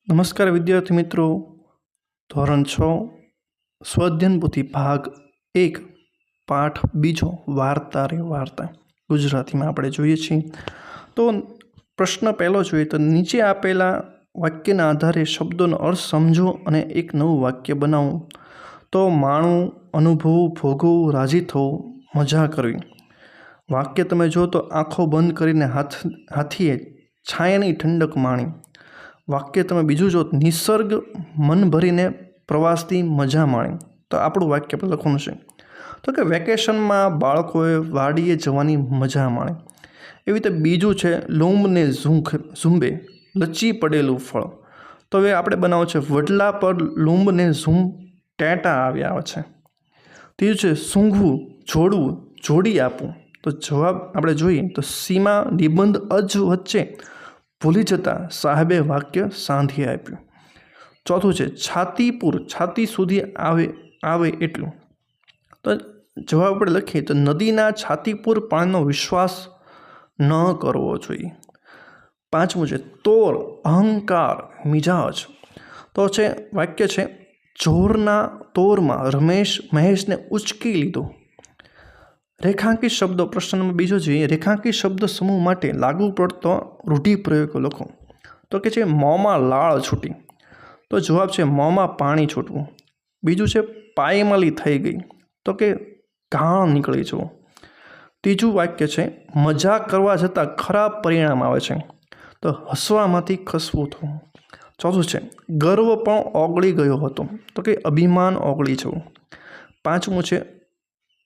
નમસ્કાર વિદ્યાર્થી મિત્રો, ધોરણ 6 સ્વાધ્યાયન પોથી ભાગ 1 પાઠ 2 વાર્તા રે વાર્તા ગુજરાતીમાં આપણે જોઈએ છીએ। તો પ્રશ્ન પહેલો જોઈએ તો નીચે આપેલા વાક્યના આધારે શબ્દોનો અર્થ સમજો અને એક નવું વાક્ય બનાવો। તો માણવું, અનુભવવું, ભોગવવું, રાજી થવું, મજા કરવી। વાક્ય તમે જો તો આંખો બંધ કરીને હાથીએ છાયાની ઠંડક માણી। વાક્ય તમે બીજું જો નિસર્ગ મન ભરીને પ્રવાસથી મજા માણી। તો આપણું વાક્ય પર લખવાનું છે તો કે વેકેશનમાં બાળકોએ વાડીએ જવાની મજા માણી। એવી રીતે બીજું છે લૂંબને ઝૂંબે લચી પડેલું ફળ। તો હવે આપણે બનાવવું છે વડલા પર લૂંબને ઝૂંબ ટેટા આવ્યા છે। ત્રીજું છે સૂંઘવું, જોડવું, જોડી આપવું। તો જવાબ આપણે જોઈએ તો સીમા નિબંધ અજ વચ્ચે ભૂલી જતા સાહેબે વાક્ય સાંધી આપ્યું। ચોથું છે છાતીપુર, છાતી સુધી આવે એટલું। તો જવાબ આપણે લખીએ તો નદીના છાતીપુર પાણીનો વિશ્વાસ ન કરવો જોઈએ। પાંચમું છે તોર, અહંકાર, મિજાજ। તો છે વાક્ય છે જોરના તોરમાં મહેશને ઉચકી લીધો। રેખાંકિત શબ્દો પ્રશ્ન નંબર બીજો જોઈએ રેખાંકિત શબ્દ સમૂહ માટે લાગુ પડતો રૂઢિપ્રયોગો લખો। તો કે છે મોંમાં લાળ છૂટી। તો જવાબ છે મોંમાં પાણી છૂટવું। બીજું છે પાયમાલી થઈ ગઈ। તો કે ઘાણ નીકળી જવું। ત્રીજું વાક્ય છે મજા કરવા છતાં ખરાબ પરિણામ આવે છે। તો હસવામાંથી ખસવું થવું। ચોથું છે ગર્વ પણ ઓગળી ગયો હતો। તો કે અભિમાન ઓગળી જવું। પાંચમું છે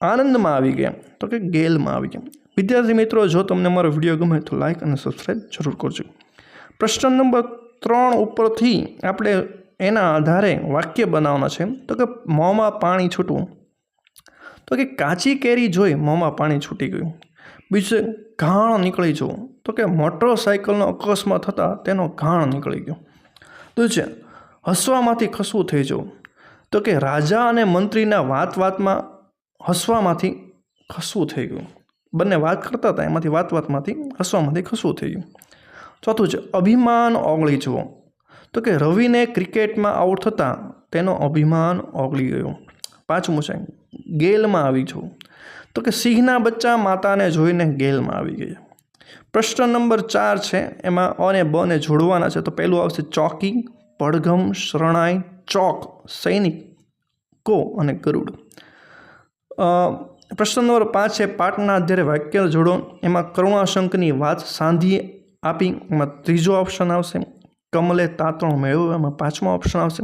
આનંદમાં આવી ગયા। તો કે ગેલમાં આવી ગયા। વિદ્યાર્થી મિત્રો, જો તમને મારો વિડીયો ગમે તો લાઈક અને સબસ્ક્રાઈબ જરૂર કરજો। પ્રશ્ન નંબર 3 ઉપરથી આપણે એના આધારે વાક્ય બનાવવાના છે। તો કે મોંમાં પાણી છૂટવું। તો કે કાચી કેરી જોઈ મોંમાં પાણી છૂટી ગયું। બીજું ઘાણ નીકળી જવું। તો કે મોટરસાઇકલનો અકસ્માત થતાં તેનો ઘાણ નીકળી ગયો। તો છે હસવામાંથી ખસવું થઈ જવું। તો કે રાજા અને મંત્રીના વાતમાં હસવામાંથી ખસવું થઈ ગયું। બંને વાત કરતા હતા એમાંથી વાતમાંથી હસવામાંથી ખસવું થઈ ગયું। ચોથું છે અભિમાન ઓગળી જવું। તો કે રવિને ક્રિકેટમાં આઉટ થતાં તેનો અભિમાન ઓગળી ગયો। પાંચમું છે ગેલમાં આવી જવું। તો કે સિંહના બચ્ચા માતાને જોઈને ગેલમાં આવી ગયા। પ્રશ્ન નંબર 4 છે એમાં અ અને બ ને જોડવાના છે। તો પહેલું આવશે ચોકી, પડઘમ, શરણાઈ, ચોક, સૈનિકો અને ગરુડ। પ્રશ્ન નંબર 5 છે પાઠના આધારે વાક્ય જોડો। એમાં કરુણાશંકની વાત સાંધી આપી, એમાં ત્રીજો ઓપ્શન આવશે। કમલે તાતણો મેળવ્યો, એમાં પાંચમો ઓપ્શન આવશે।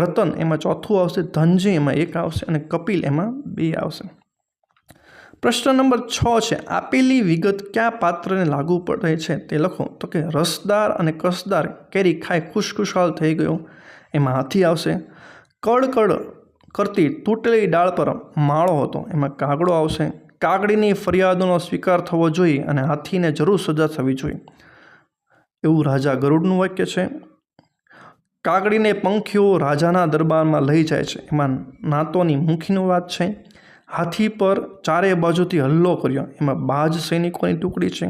રતન એમાં ચોથું આવશે। ધનજી એમાં 1 આવશે અને કપિલ એમાં 2 આવશે। પ્રશ્ન નંબર 6 છે આપેલી વિગત કયા પાત્રને લાગુ પડે છે તે લખો। તો કે રસદાર અને કસદાર કેરી ખાઈ ખુશખુશાલ થઈ ગયો, એમાં હાથી આવશે। કડકડ કરતી તૂટેલી ડાળ પર માળો હતો, એમાં કાગડો આવશે। કાગડીની ફરિયાદોનો સ્વીકાર થવો જોઈએ અને હાથીને જરૂર સજા થવી જોઈએ, એવું રાજા ગરુડનું વાક્ય છે। કાગડીને પંખીઓ રાજાના દરબારમાં લઈ જાય છે, એમાં નાતોની મુખીની વાત છે। હાથી પર ચારે બાજુથી હલ્લો કર્યો, એમાં બાજ સૈનિકોની ટુકડી છે।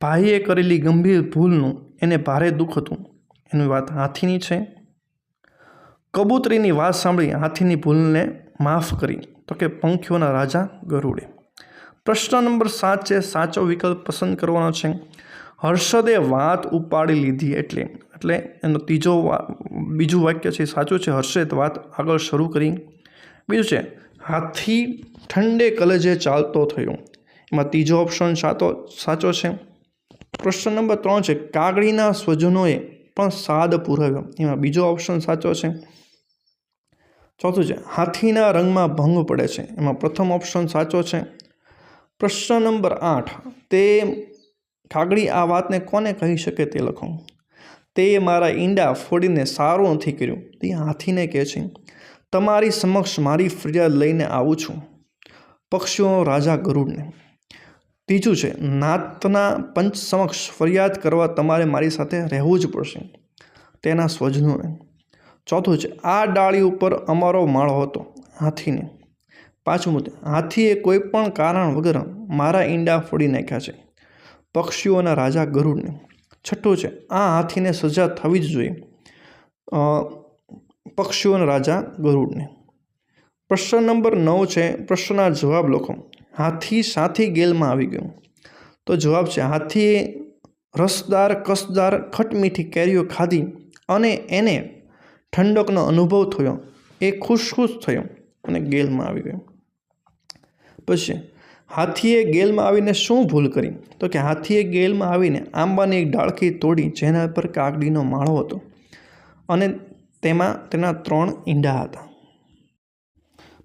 ભાઈએ કરેલી ગંભીર ભૂલનું એને ભારે દુઃખ હતું, એની વાત હાથીની છે। કબૂતરીની વાત સાંભળી હાથીની ભૂલને માફ કરી, તો કે પંખીઓના રાજા ગરુડે। પ્રશ્ન નંબર 7 છે સાચો વિકલ્પ પસંદ કરવાનો છે। હર્ષદે વાત ઉપાડી લીધી એટલે એનો બીજું વાક્ય છે સાચું છે। હર્ષદે વાત આગળ શરૂ કરી। બીજું છે હાથી ઠંડે કલેજે ચાલતો થયો, એમાં ત્રીજો ઓપ્શન સાચો છે। પ્રશ્ન નંબર 3 છે કાગડીના સ્વજનોએ પણ સાદ પુરાવ્યો, એમાં બીજો ઓપ્શન સાચો છે। ચોથું છે હાથીના રંગમાં ભંગ પડે છે, એમાં પ્રથમ ઓપ્શન સાચો છે। પ્રશ્ન નંબર 8 તે કાગડી આ વાતને કોને કહી શકે તે લખો। તે મારા ઈંડા ફોડીને સારું નથી કર્યું, તે હાથીને કહે છે। તમારી સમક્ષ મારી ફરિયાદ લઈને આવું છું, પક્ષીઓનો રાજા ગરુડને। ત્રીજું છે નાતના પંચ સમક્ષ ફરિયાદ કરવા તમારે મારી સાથે રહેવું જ પડશે, તેના સ્વજનોને। ચોથું છે આ ડાળી ઉપર અમારો માળો હતો, હાથીને। પાંચમું હાથીએ કોઈ પણ કારણ વગર મારા ઈંડા ફોડી નાખ્યા છે, પક્ષીઓના રાજા ગરુડને। છઠ્ઠું છે આ હાથીને સજા થવી જ જોઈએ, પક્ષીઓના રાજા ગરુડને. પ્રશ્ન નંબર 9 છે, પ્રશ્નના જવાબ લખો. હાથી સાથી ગેલમાં આવી ગયો. તો જવાબ છે, હાથીએ રસદાર કસદાર ખટમીઠી કેરીઓ ખાધી અને એને ઠંડકનો અનુભવ થયો. એ ખુશ થયો અને ગેલમાં આવી ગયો. પછી હાથીએ ગેલમાં આવીને શું ભૂલ કરી? તો કે હાથીએ ગેલમાં આવીને આંબાની એક ડાળખી તોડી જેના પર કાગડીનો માળો હતો અને તેમાં તેના 3 ઈંડા હતા.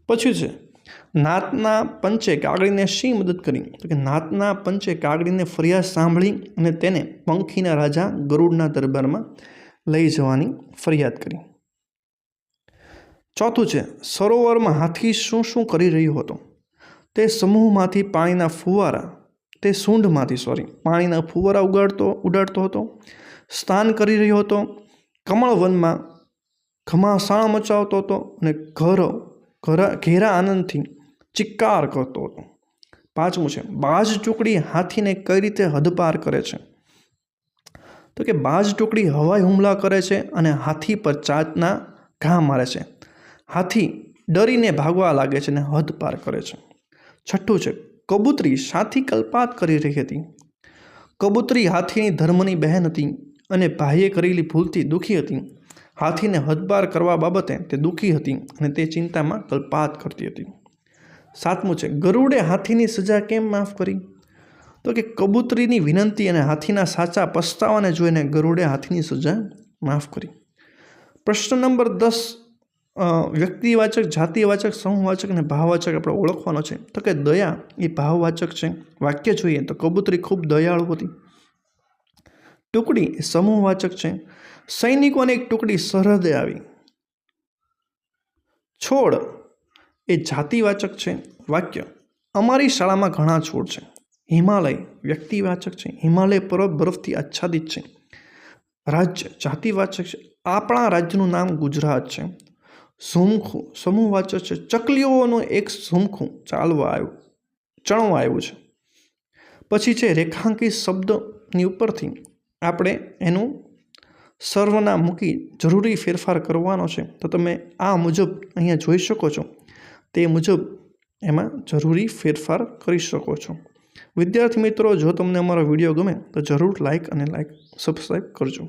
પછી છે, નાતના પંચે કાગડીને શી મદદ કરી? તો કે નાતના પંચે કાગડીને ફરિયાદ સાંભળી અને તેને પંખીના રાજા ગરુડના દરબારમાં લઈ જવાની ફરિયાદ કરી. ચોથું છે, સરોવરમાં હાથી શું શું કરી રહ્યો હતો? તે સમૂહમાંથી પાણીના ફુવારા ઉડાડતો હતો, સ્નાન કરી રહ્યો હતો, કમળવનમાં ઘમાસાણ મચાવતો હતો અને ઘેરા આનંદથી ચિક્કાર કરતો હતો. પાંચમું છે, બાજ ટુકડી હાથીને કઈ રીતે હદપાર કરે છે? તો કે બાજ ટુકડી હવાઈ હુમલા કરે છે અને હાથી પર ચાંચના ઘા મારે છે. હાથી ડરીને ભાગવા લાગે છે અને હદપાર કરે છે. છઠ્ઠું છે, કબૂતરી શાથી કલ્પાત કરી રહી હતી? કબૂતરી હાથીની ધર્મની બહેન હતી અને ભાઈએ કરેલી ભૂલથી દુઃખી હતી. હાથીને હદપાર કરવા બાબતે તે દુઃખી હતી અને તે ચિંતામાં કલ્પાત કરતી હતી. સાતમું છે, ગરુડે હાથીની સજા કેમ માફ કરી? તો કે કબૂતરીની વિનંતી અને હાથીના સાચા પસ્તાવાને જોઈને ગરુડે હાથીની સજા માફ કરી. પ્રશ્ન નંબર 10, વ્યક્તિવાચક, જાતિવાચક, સમૂહવાચક અને ભાવવાચક આપણે ઓળખવાનો છે. તો કે દયા એ ભાવવાચક છે. વાક્ય જોઈએ તો કબૂતરી ખૂબ દયાળુ હતી. ટુકડી એ સમૂહવાચક છે. સૈનિકોની એક ટુકડી સરહદે આવી. છોડ એ જાતિવાચક છે. વાક્ય અમારી શાળામાં ઘણા છોડ છે. હિમાલય વ્યક્તિવાચક છે. હિમાલય પર્વત બરફથી આચ્છાદિત છે. રાજ્ય જાતિવાચક છે. આપણા રાજ્યનું નામ ગુજરાત છે. ઝુમખું સમૂહવાચક છે. ચકલીઓનું એક ઝુમખું ચણવા આવ્યું છે. પછી છે, રેખાંકિત શબ્દની ઉપરથી આપણે એનું સર્વનામ મૂકી જરૂરી ફેરફાર કરવાનો છે. તો તમે આ મુજબ અહીંયા જોઈ શકો છો. તે મુજબ એમાં જરૂરી ફેરફાર કરી શકો છો. વિદ્યાર્થી મિત્રો, જો તમને અમારો વિડીયો ગમે તો જરૂર લાઈક અને સબસ્ક્રાઈબ કરજો.